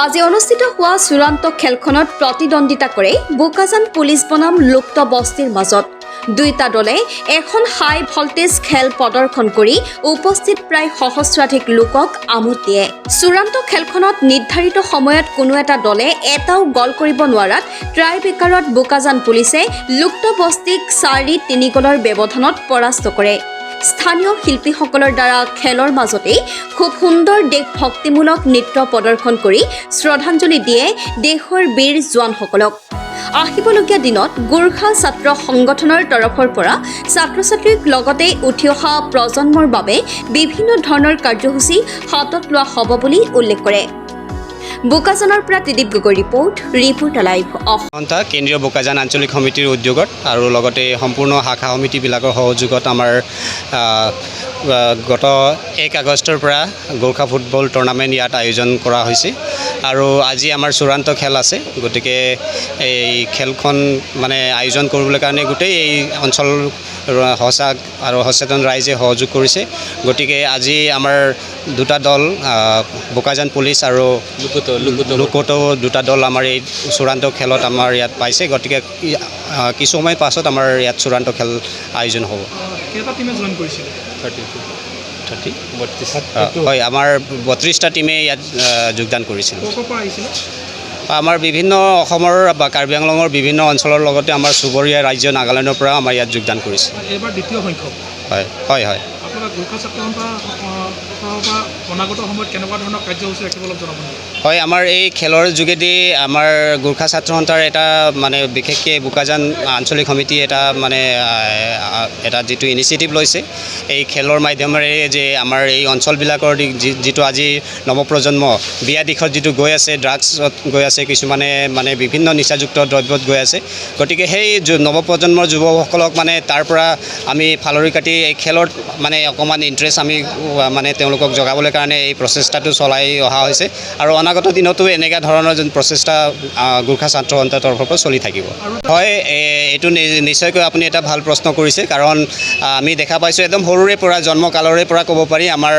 আজি অনুষ্ঠিত হোৱা চূড়ান্ত খেলখনত প্ৰতিদ্বন্দ্বিতা কৰে বোকাজান পুলিচ বনাম লুক্ত বস্তিৰ মাজত। দুয়োটা দলে এখন হাই ভল্টেজ খেল প্ৰদৰ্শন কৰি উপস্থিত প্ৰায় সহস্ৰাধিক লোকক আমোদ দিয়ে। চূড়ান্ত খেলখনত নিৰ্ধাৰিত সময়ত কোনো এটা দলে এটাও গল কৰিব নোৱাৰাত ট্ৰাই বেকাৰত বোকাজান পুলিচে লুক্ত বস্তিক 4-3 গলৰ ব্যৱধানত পৰাস্ত কৰে। স্থানীয় শিল্পীসকলৰ দ্বাৰা খেলৰ মাজতেই খুব সুন্দৰ দেশ ভক্তিমূলক নৃত্য প্ৰদৰ্শন কৰি শ্ৰদ্ধাঞ্জলি দিয়ে দেশৰ বীৰ জোৱানসকলক। আহিবলগীয়া দিনত গোৰ্খা ছাত্ৰ সংগঠনৰ তৰফৰ পৰা ছাত্ৰ-ছাত্ৰীক লগতে উঠি অহা প্ৰজন্মৰ বাবে বিভিন্ন ধৰণৰ কাৰ্যসূচী হাতত লোৱা হ'ব বুলি উল্লেখ কৰে। বোকাজানৰ পৰা Tridip Gogoi report live of কেন্দ্ৰীয় বোকাজান আঞ্চলিক সমিতিৰ উদ্যোগত আৰু লগতে সম্পূৰ্ণ শাখা সমিতিবিলাকৰ সহযোগত আমাৰ গত 1 আগষ্টৰ পৰা গোৰ্খা ফুটবল টুৰ্ণামেণ্ট ইয়াত আয়োজন কৰা হৈছে আৰু আজি আমাৰ চূড়ান্ত খেল আছে। গতিকে এই খেলখন মানে আয়োজন কৰিবলৈ কাৰণে গোটেই এই অঞ্চল সজাগ আৰু সচেতন ৰাইজে সহযোগ কৰিছে। গতিকে আজি আমাৰ দুটা দল বোকাজান পুলিচ আৰু লুকটো দুটা দল আমাৰ এই চূড়ান্ত খেলত আমাৰ ইয়াত পাইছে। গতিকে কিছু সময় পাছত আমাৰ ইয়াত চূড়ান্ত খেল আয়োজন হ'ব। কেইটা টিমে জইন কৰিছিলে? 32 হয়, আমাৰ 32টা টিমে ইয়াত যোগদান কৰিছিল। ক'ৰ পৰা আহিছিলে? আমাৰ বিভিন্ন অসমৰ বা কাৰ্বি আংলঙৰ বিভিন্ন অঞ্চলৰ লগতে আমাৰ চুবুৰীয়া ৰাজ্য নাগালেণ্ডৰ পৰা আমাৰ ইয়াত যোগদান কৰিছে। এইবাৰ দ্বিতীয় সংখ্যক। হয়। আপোনাৰ গোৰ্খা ছাত্ৰ সন্থা অনাগত সময়ত কেনেকুৱা ধৰণৰ কাৰ্যসূচী ৰাখিব অলপ জনাব নেকি? হয়, আমাৰ এই খেলৰ যোগেদি আমাৰ গোৰ্খা ছাত্ৰ সন্থাৰ এটা মানে বিশেষকৈ বোকাজান আঞ্চলিক সমিতি এটা যিটো ইনিচিয়েটিভ লৈছে এই খেলৰ মাধ্যমেৰে যে আমাৰ এই অঞ্চলবিলাকৰ যিটো আজি নৱপ্ৰজন্ম বিয়া দিশত যিটো গৈ আছে, ড্ৰাগছত গৈ আছে, কিছুমানে মানে বিভিন্ন নিচাযুক্ত দ্ৰব্যত গৈ আছে। গতিকে সেই নৱপ্ৰজন্মৰ যুৱকসকলক মানে তাৰ পৰা আমি ফালৰি কাটি এই খেলত মানে অকণমান ইণ্টাৰেষ্ট আমি মানে তেওঁলোকক জগাবলৈ কাৰণে এই প্ৰচেষ্টাটো চলাই অহা হৈছে আৰু অনাগত দিনতো এনেকুৱা ধৰণৰ যেন প্ৰচেষ্টা গোৰ্খা ছাত্ৰ সন্থাৰ তৰফৰ পৰা চলি থাকিব। হয়, এইটো নিশ্চয়কৈ আপুনি এটা ভাল প্ৰশ্ন কৰিছে, কাৰণ আমি দেখা পাইছোঁ একদম সৰুৰে পৰা জন্মকালৰে পৰা ক'ব পাৰি আমাৰ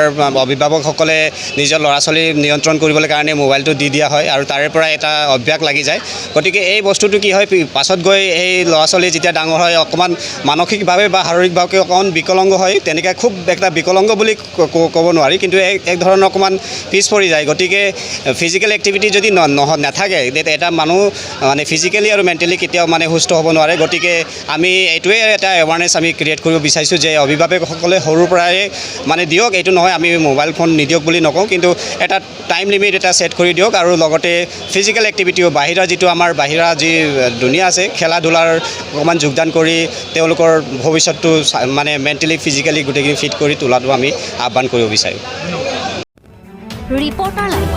অভিভাৱকসকলে নিজৰ ল'ৰা ছোৱালী নিয়ন্ত্ৰণ কৰিবলৈ কাৰণে মোবাইলটো দি দিয়া হয় আৰু তাৰে পৰা এটা অভ্যাস লাগি যায়। গতিকে এই বস্তুটো কি হয়, পাছত গৈ এই ল'ৰা ছোৱালী যেতিয়া ডাঙৰ হয় অকণমান মানসিকভাৱে বা শাৰীৰিকভাৱে অকণমান বিকলাংগ হয়। তেনেকৈ খুব এটা বিকলাংগ বুলি ক'ব নোৱাৰি, কিন্তু এক ধৰণৰ অকণমান পিছ পৰি যায়। গতিকে ফিজিকেল এক্টিভিটি যদি নাথাকে এটা মানুহ মানে ফিজিকেলি আৰু মেণ্টেলি কেতিয়াও মানে সুস্থ হ'ব নোৱাৰে। গতিকে আমি এইটোৱে এটা এৱাৰনেছ আমি ক্ৰিয়েট কৰিব বিচাৰিছোঁ যে অভিভাৱকসকলে সৰুৰ পৰাই মানে দিয়ক, এইটো নহয় আমি মোবাইল ফোন নিদিয়ক বুলি নকওঁ, কিন্তু এটা টাইম লিমিট এটা ছেট কৰি দিয়ক আৰু লগতে ফিজিকেল এক্টিভিটিও বাহিৰা যিটো আমাৰ বাহিৰা যি দুনিয়া আছে খেলা ধূলাৰ অকণমান যোগদান কৰি তেওঁলোকৰ ভৱিষ্যতটো মানে মেণ্টেলি ফিজিকেলি গোটেইখিনি ফিট কৰি তোলাটো আমি আহ্বান কৰিব বিচাৰোঁ। Reporter live